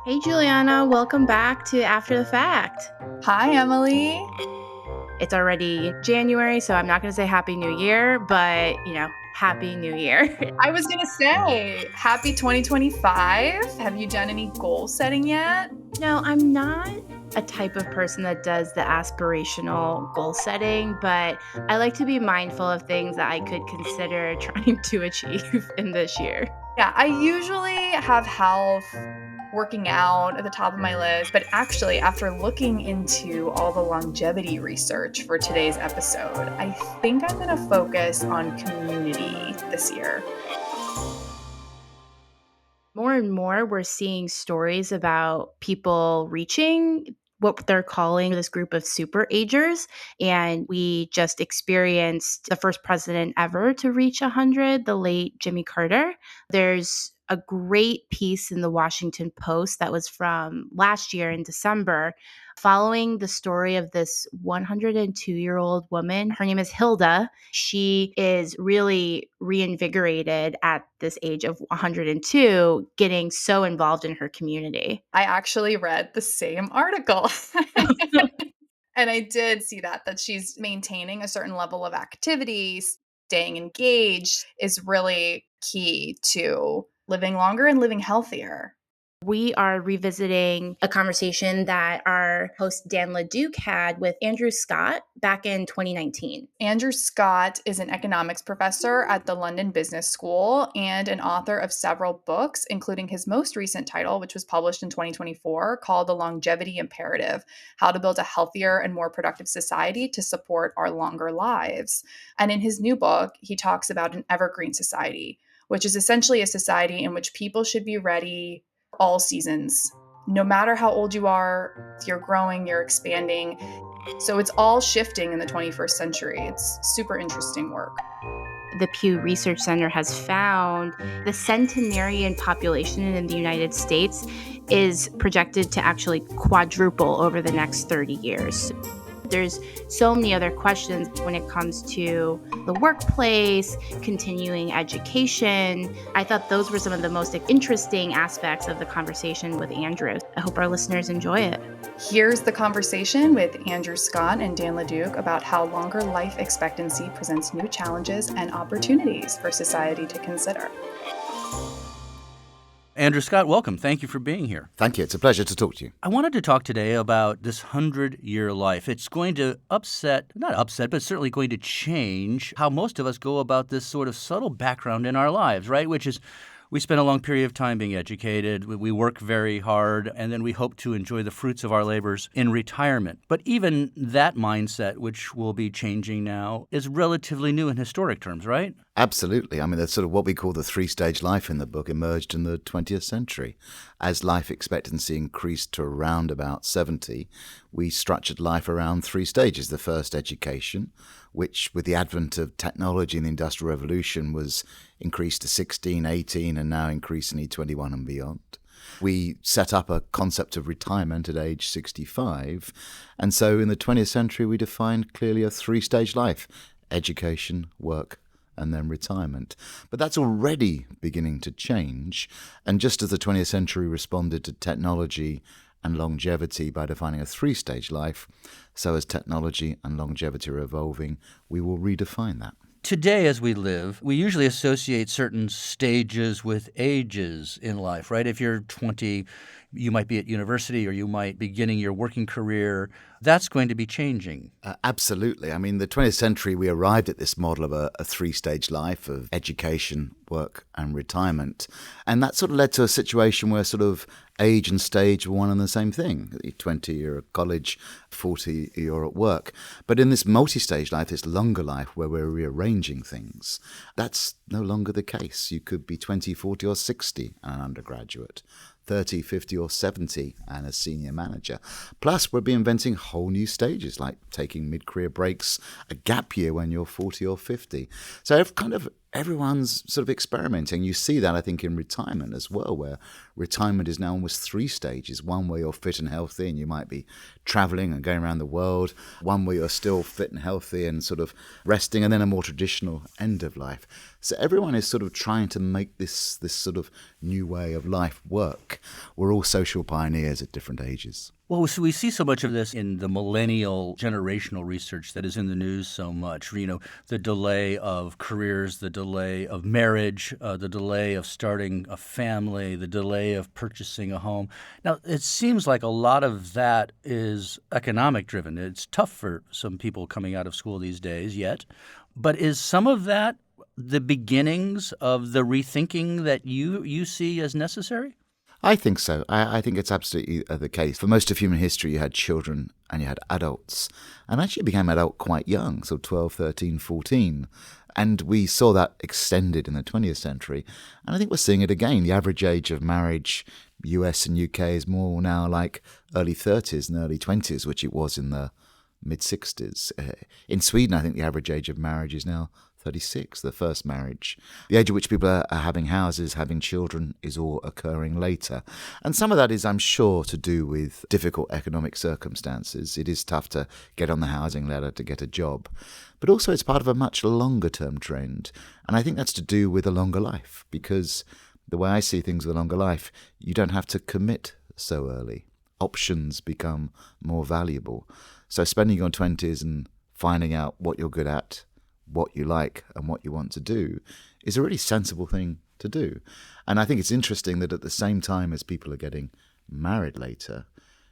Hey, Juliana, welcome back to After the Fact. Hi, Emily. It's already January, so I'm not going to say Happy New Year, but, Happy New Year. I was going to say, happy 2025. Have you done any goal setting yet? No, I'm not a type of person that does the aspirational goal setting, but I like to be mindful of things that I could consider trying to achieve in this year. Yeah, I usually have health, working out at the top of my list, but actually, after looking into all the longevity research for today's episode, I think I'm going to focus on community this year. More and more, we're seeing stories about people reaching what they're calling this group of super agers. And we just experienced the first president ever to reach 100, the late Jimmy Carter. There's a great piece in the Washington Post that was from last year in December, following the story of this 102-year-old woman. Her name is Hilda. She is really reinvigorated at this age of 102, getting so involved in her community. I actually read the same article. And I did see that she's maintaining a certain level of activity, staying engaged is really key to living longer and living healthier. We are revisiting a conversation that our host Dan LeDuc had with Andrew Scott back in 2019. Andrew Scott is an economics professor at the London Business School and an author of several books, including his most recent title, which was published in 2024, called The Longevity Imperative: How to Build a Healthier and More Productive Society to Support Our Longer Lives. And in his new book, he talks about an evergreen society, which is essentially a society in which people should be ready all seasons. No matter how old you are, you're growing, you're expanding. So it's all shifting in the 21st century. It's super interesting work. The Pew Research Center has found the centenarian population in the United States is projected to actually quadruple over the next 30 years. There's so many other questions when it comes to the workplace, continuing education. I thought those were some of the most interesting aspects of the conversation with Andrew. I hope our listeners enjoy it. Here's the conversation with Andrew Scott and Dan LeDuc about how longer life expectancy presents new challenges and opportunities for society to consider. Andrew Scott, welcome. Thank you for being here. Thank you. It's a pleasure to talk to you. I wanted to talk today about this 100-year life. It's going to but certainly going to change how most of us go about this sort of subtle background in our lives, right? Which is we spend a long period of time being educated, we work very hard, and then we hope to enjoy the fruits of our labors in retirement. But even that mindset, which will be changing now, is relatively new in historic terms, right? Absolutely. I mean, that's sort of what we call the three-stage life in the book emerged in the 20th century. As life expectancy increased to around about 70, we structured life around three stages. The first, education, which with the advent of technology and the Industrial Revolution was increased to 16, 18, and now increasingly 21 and beyond. We set up a concept of retirement at age 65. And so in the 20th century, we defined clearly a three-stage life: education, work, and then retirement. But that's already beginning to change. And just as the 20th century responded to technology and longevity by defining a three-stage life, so as technology and longevity are evolving, we will redefine that. Today, as we live, we usually associate certain stages with ages in life, right? If you're 20, you might be at university or you might be beginning your working career. That's going to be changing. Absolutely. I mean, the 20th century, we arrived at this model of a three-stage life of education, work, and retirement. And that sort of led to a situation where sort of age and stage were one and the same thing. At 20, you're at college, 40, you're at work. But in this multi-stage life, this longer life where we're rearranging things, that's no longer the case. You could be 20, 40, or 60 and an undergraduate, 30, 50, or 70 and a senior manager. Plus, we'll be inventing whole new stages like taking mid-career breaks, a gap year when you're 40 or 50. So everyone's sort of experimenting. You see that, I think, in retirement as well, where retirement is now almost three stages. One where you're fit and healthy and you might be traveling and going around the world. One where you're still fit and healthy and sort of resting, and then a more traditional end of life. So everyone is sort of trying to make this sort of new way of life work. We're all social pioneers at different ages. Well, so we see so much of this in the millennial generational research that is in the news so much. The delay of careers, the delay of marriage, the delay of starting a family, the delay of purchasing a home. Now, it seems like a lot of that is economic driven. It's tough for some people coming out of school these days yet. But is some of that the beginnings of the rethinking that you see as necessary? I think so. I think it's absolutely the case. For most of human history, you had children and you had adults. And actually became adult quite young, so 12, 13, 14. And we saw that extended in the 20th century. And I think we're seeing it again. The average age of marriage, US and UK, is more now like early 30s and early 20s, which it was in the mid-60s. In Sweden, I think the average age of marriage is now 36, the first marriage. The age at which people are having houses, having children, is all occurring later. And some of that is, I'm sure, to do with difficult economic circumstances. It is tough to get on the housing ladder to get a job. But also it's part of a much longer term trend. And I think that's to do with a longer life, because the way I see things with a longer life, you don't have to commit so early. Options become more valuable. So spending your 20s and finding out what you're good at, what you like and what you want to do is a really sensible thing to do. And I think it's interesting that at the same time as people are getting married later,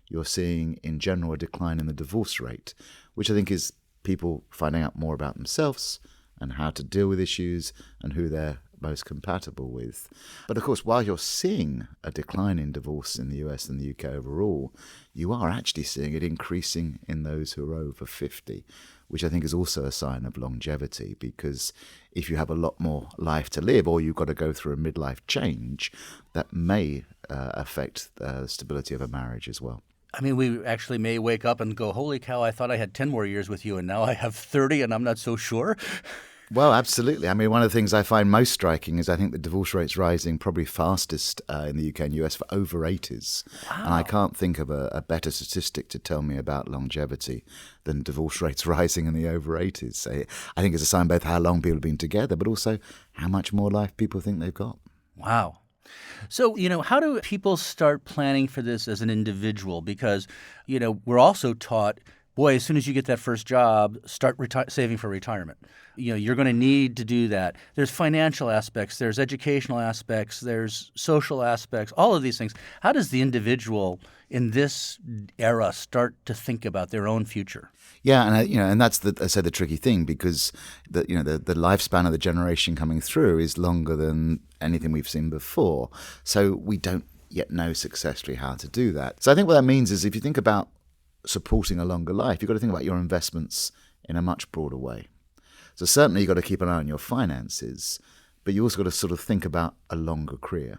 you're seeing in general a decline in the divorce rate, which I think is people finding out more about themselves and how to deal with issues and who they're most compatible with. But of course, while you're seeing a decline in divorce in the US and the UK overall, you are actually seeing it increasing in those who are over 50, which I think is also a sign of longevity, because if you have a lot more life to live or you've got to go through a midlife change, that may affect the stability of a marriage as well. I mean, we actually may wake up and go, holy cow, I thought I had 10 more years with you and now I have 30 and I'm not so sure. Well, absolutely. I mean, one of the things I find most striking is I think the divorce rate's rising probably fastest in the UK and US for over 80s. Wow. And I can't think of a better statistic to tell me about longevity than divorce rates rising in the over 80s. So I think it's a sign both how long people have been together, but also how much more life people think they've got. Wow. So, how do people start planning for this as an individual? Because, we're also taught, boy, as soon as you get that first job, start saving for retirement. You're going to need to do that. There's financial aspects, there's educational aspects, there's social aspects, all of these things. How does the individual in this era start to think about their own future? Yeah, and that's the tricky thing, because the lifespan of the generation coming through is longer than anything we've seen before. So we don't yet know successfully how to do that. So I think what that means is if you think about supporting a longer life, you've got to think about your investments in a much broader way. So certainly you've got to keep an eye on your finances, but you also got to sort of think about a longer career.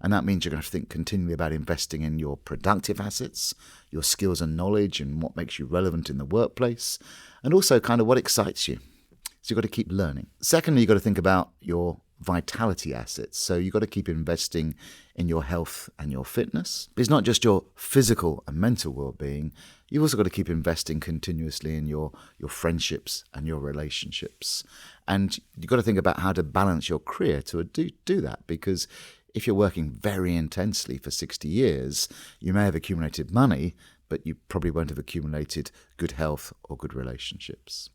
And that means you're going to have to think continually about investing in your productive assets, your skills and knowledge, and what makes you relevant in the workplace, and also kind of what excites you. So you've got to keep learning. Secondly, you've got to think about your vitality assets. So you've got to keep investing in your health and your fitness. It's not just your physical and mental well-being. You've also got to keep investing continuously in your friendships and your relationships. And you've got to think about how to balance your career to do that, because if you're working very intensely for 60 years, you may have accumulated money, but you probably won't have accumulated good health or good relationships.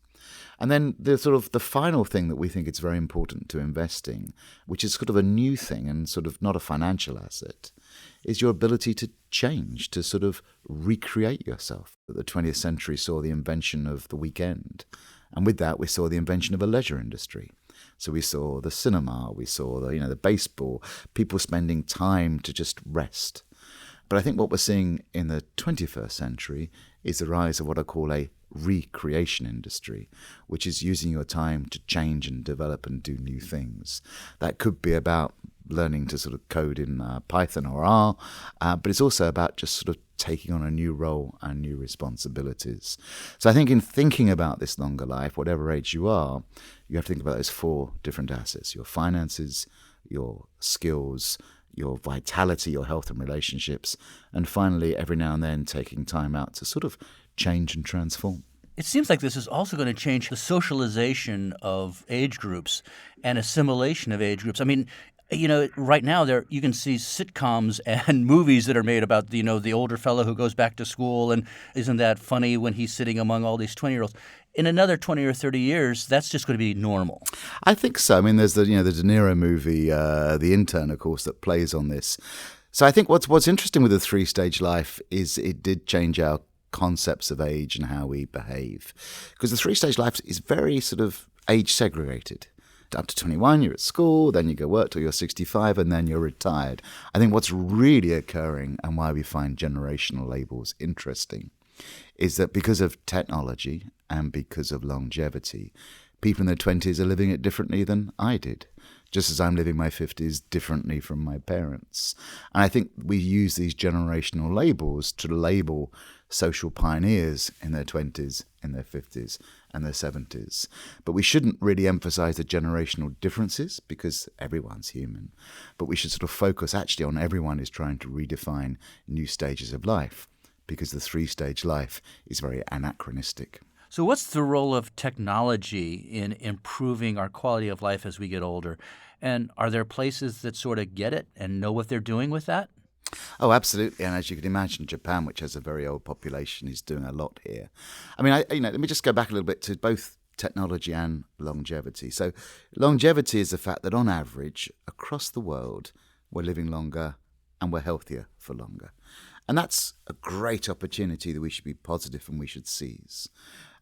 And then the final thing that we think it's very important to invest in, which is sort of a new thing and sort of not a financial asset, is your ability to change, to sort of recreate yourself. The 20th century saw the invention of the weekend, and with that we saw the invention of a leisure industry. So we saw the cinema, we saw the baseball, people spending time to just rest. But I think what we're seeing in the 21st century is the rise of what I call a recreation industry, which is using your time to change and develop and do new things. That could be about learning to sort of code in Python or R, but it's also about just sort of taking on a new role and new responsibilities. So I think in thinking about this longer life, whatever age you are, you have to think about those 4 different assets: your finances, your skills, your vitality, your health and relationships, and finally, every now and then, taking time out to sort of change and transform. It seems like this is also going to change the socialization of age groups and assimilation of age groups. I mean, right now you can see sitcoms and movies that are made about the older fellow who goes back to school, and isn't that funny when he's sitting among all these 20-year-olds. In another 20 or 30 years, that's just going to be normal. I think so. I mean, there's the De Niro movie, The Intern, of course, that plays on this. So I think what's interesting with the three-stage life is it did change our concepts of age and how we behave, because the three-stage life is very sort of age segregated. Up to 21, you're at school, then you go work till you're 65, and then you're retired. I think what's really occurring, and why we find generational labels interesting, is that because of technology and because of longevity, people in their 20s are living it differently than I did, just as I'm living my 50s differently from my parents. And I think we use these generational labels to label social pioneers in their 20s, in their 50s, and their 70s. But we shouldn't really emphasize the generational differences, because everyone's human. But we should sort of focus actually on everyone is trying to redefine new stages of life, because the three-stage life is very anachronistic. So what's the role of technology in improving our quality of life as we get older? And are there places that sort of get it and know what they're doing with that? Oh, absolutely. And as you can imagine, Japan, which has a very old population, is doing a lot here. I mean, let me just go back a little bit to both technology and longevity. So longevity is the fact that on average, across the world, we're living longer and we're healthier for longer. And that's a great opportunity that we should be positive and we should seize.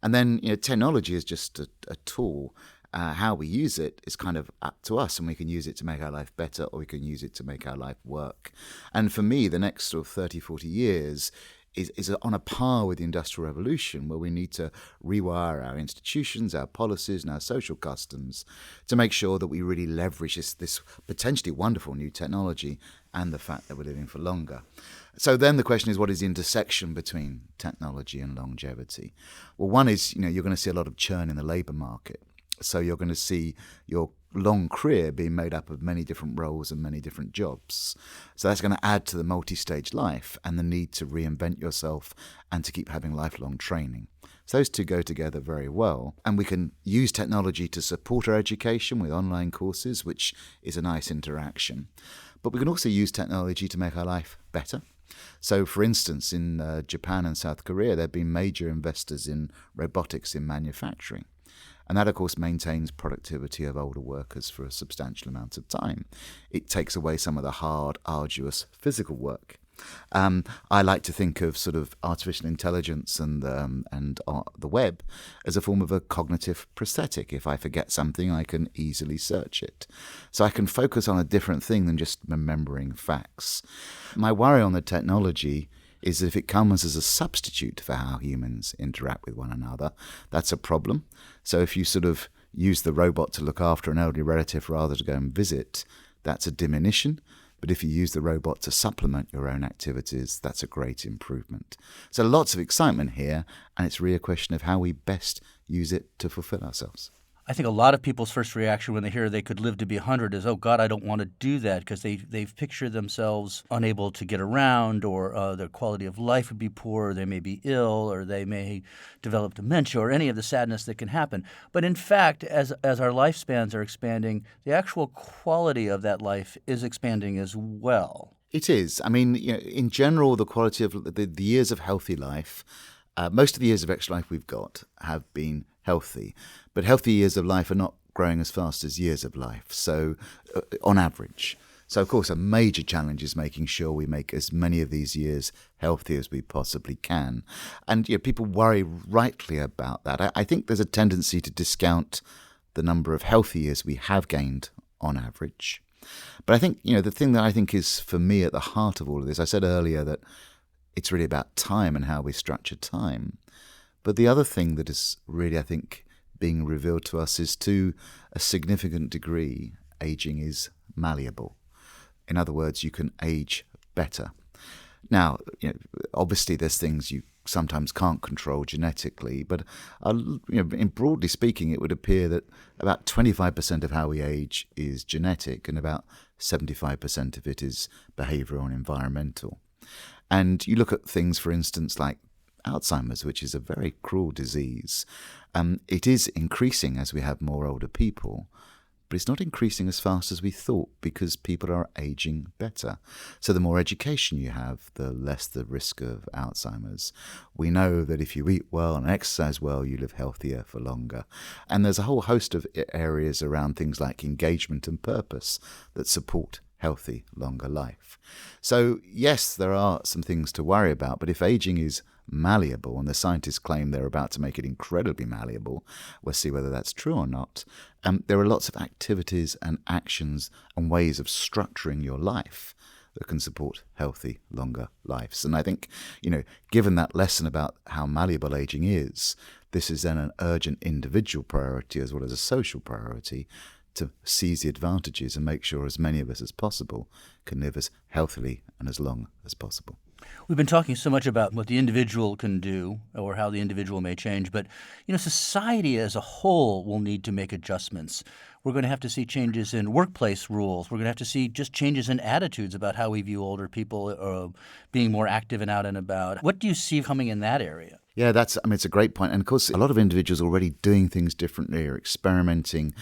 And then, technology is just a tool. How we use it is kind of up to us, and we can use it to make our life better, or we can use it to make our life work. And for me, the next sort of 30, 40 years is on a par with the Industrial Revolution, where we need to rewire our institutions, our policies, and our social customs to make sure that we really leverage this potentially wonderful new technology and the fact that we're living for longer. So then the question is, what is the intersection between technology and longevity? Well, one is, you're going to see a lot of churn in the labour market. So you're going to see your long career being made up of many different roles and many different jobs. So that's going to add to the multi-stage life and the need to reinvent yourself and to keep having lifelong training. So those two go together very well. And we can use technology to support our education with online courses, which is a nice interaction. But we can also use technology to make our life better. So, for instance, in Japan and South Korea, there have been major investors in robotics in manufacturing. And that, of course, maintains productivity of older workers for a substantial amount of time. It takes away some of the hard, arduous physical work. I like to think of sort of artificial intelligence and the web as a form of a cognitive prosthetic. If I forget something, I can easily search it. So I can focus on a different thing than just remembering facts. My worry on the technology is that if it comes as a substitute for how humans interact with one another, that's a problem. So if you sort of use the robot to look after an elderly relative rather than to go and visit, that's a diminution. But if you use the robot to supplement your own activities, that's a great improvement. So lots of excitement here, and it's really a question of how we best use it to fulfill ourselves. I think a lot of people's first reaction when they hear they could live to be 100 is, oh, God, I don't want to do that, because they've pictured themselves unable to get around, or their quality of life would be poor, or they may be ill, or they may develop dementia, or any of the sadness that can happen. But in fact, as our lifespans are expanding, the actual quality of that life is expanding as well. It is. I mean, in general, the quality of the years of healthy life, most of the years of extra life we've got have been healthy, but healthy years of life are not growing as fast as years of life, so on average. So, of course, a major challenge is making sure we make as many of these years healthy as we possibly can. And people worry rightly about that. I think there's a tendency to discount the number of healthy years we have gained on average. But I think, the thing that I think is, for me, at the heart of all of this, I said earlier that it's really about time and how we structure time. But the other thing that is really, I think, being revealed to us is, to a significant degree, aging is malleable. In other words, you can age better. Now, obviously there's things you sometimes can't control genetically, but in broadly speaking, it would appear that about 25% of how we age is genetic, and about 75% of it is behavioural and environmental. And you look at things, for instance, like Alzheimer's, which is a very cruel disease. It is increasing as we have more older people, but it's not increasing as fast as we thought because people are aging better. So the more education you have, the less the risk of Alzheimer's. We know that if you eat well and exercise well, you live healthier for longer. And there's a whole host of areas around things like engagement and purpose that support healthy, longer life. So yes, there are some things to worry about, but if aging is malleable, and the scientists claim they're about to make it incredibly malleable, we'll see whether that's true or not. There are lots of activities and actions and ways of structuring your life that can support healthy, longer lives. And I think, given that lesson about how malleable aging is, this is then an urgent individual priority as well as a social priority to seize the advantages and make sure as many of us as possible can live as healthily and as long as possible. We've been talking so much about what the individual can do or how the individual may change, but society as a whole will need to make adjustments. We're going to have to see changes in workplace rules. We're going to have to see just changes in attitudes about how we view older people being more active and out and about. What do you see coming in that area? Yeah, it's a great point. And of course, a lot of individuals are already doing things differently or experimenting,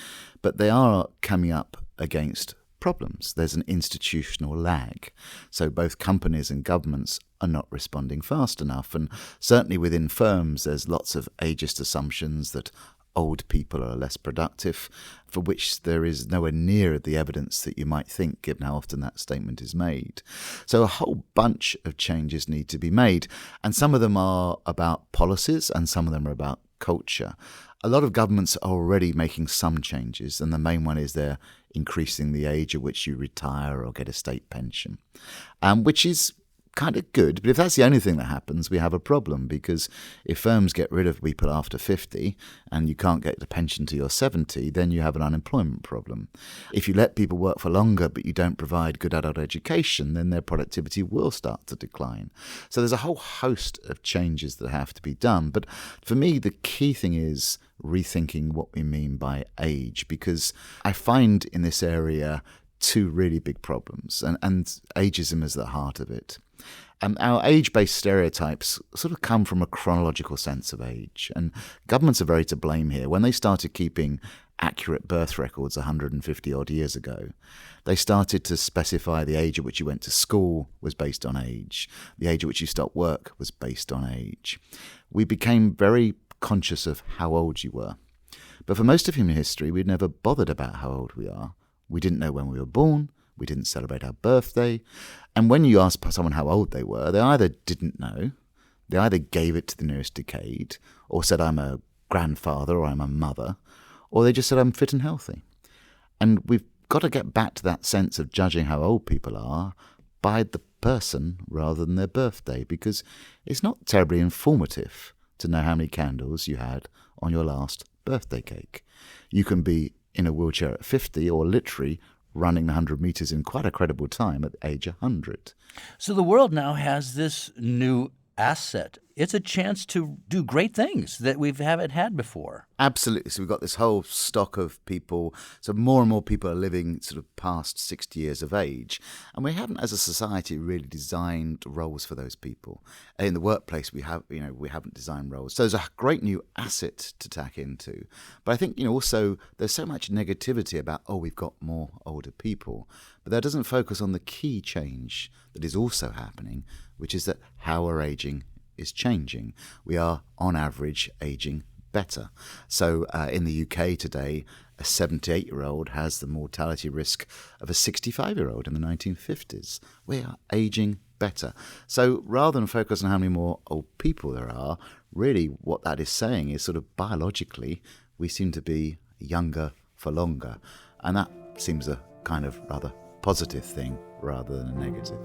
but they are coming up against problems. There's an institutional lag. So both companies and governments are not responding fast enough. And certainly within firms, there's lots of ageist assumptions that old people are less productive, for which there is nowhere near the evidence that you might think, given how often that statement is made. So a whole bunch of changes need to be made, and some of them are about policies and some of them are about culture. A lot of governments are already making some changes, and the main one is they're increasing the age at which you retire or get a state pension, which is kind of good. But if that's the only thing that happens, we have a problem, because if firms get rid of people after 50 and you can't get the pension till you're 70, then you have an unemployment problem. If you let people work for longer but you don't provide good adult education, then their productivity will start to decline. So there's a whole host of changes that have to be done. But for me, the key thing is rethinking what we mean by age, because I find in this area two really big problems, and ageism is at the heart of it. Our age-based stereotypes sort of come from a chronological sense of age, and governments are very to blame here. When they started keeping accurate birth records 150 odd years ago, they started to specify the age at which you went to school was based on age. The age at which you stopped work was based on age. We became very conscious of how old you were. But for most of human history, we'd never bothered about how old we are. We didn't know when we were born. We didn't celebrate our birthday. And when you asked someone how old they were, they either didn't know, they either gave it to the nearest decade, or said, I'm a grandfather or I'm a mother, or they just said, I'm fit and healthy. And we've got to get back to that sense of judging how old people are by the person rather than their birthday, because it's not terribly informative to know how many candles you had on your last birthday cake. You can be in a wheelchair at 50 or literally running 100 meters in quite a credible time at age 100. So the world now has this new asset. It's a chance to do great things that we haven't had before. Absolutely. So we've got this whole stock of people. So more and more people are living sort of past 60 years of age. And we haven't, as a society, really designed roles for those people. In the workplace, we haven't designed roles. So there's a great new asset to tap into. But I think, also there's so much negativity about, we've got more older people. But that doesn't focus on the key change that is also happening, which is that how we're aging is changing. We are, on average, aging better. So in the UK today, a 78-year-old has the mortality risk of a 65-year-old in the 1950s. We are aging better. So rather than focus on how many more old people there are, really what that is saying is sort of biologically, we seem to be younger for longer. And that seems a kind of rather positive thing rather than a negative.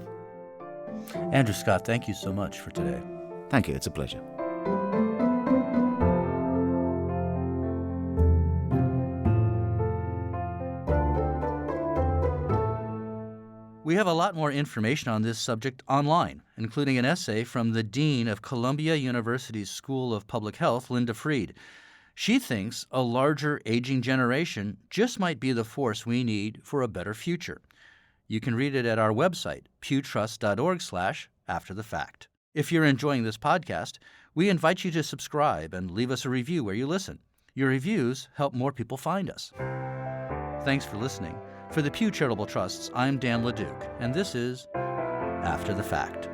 Andrew Scott, thank you so much for today. Thank you. It's a pleasure. We have a lot more information on this subject online, including an essay from the Dean of Columbia University's School of Public Health, Linda Fried. She thinks a larger aging generation just might be the force we need for a better future. You can read it at our website, pewtrust.org/afterthefact. If you're enjoying this podcast, we invite you to subscribe and leave us a review where you listen. Your reviews help more people find us. Thanks for listening. For the Pew Charitable Trusts, I'm Dan LeDuc, and this is After the Fact.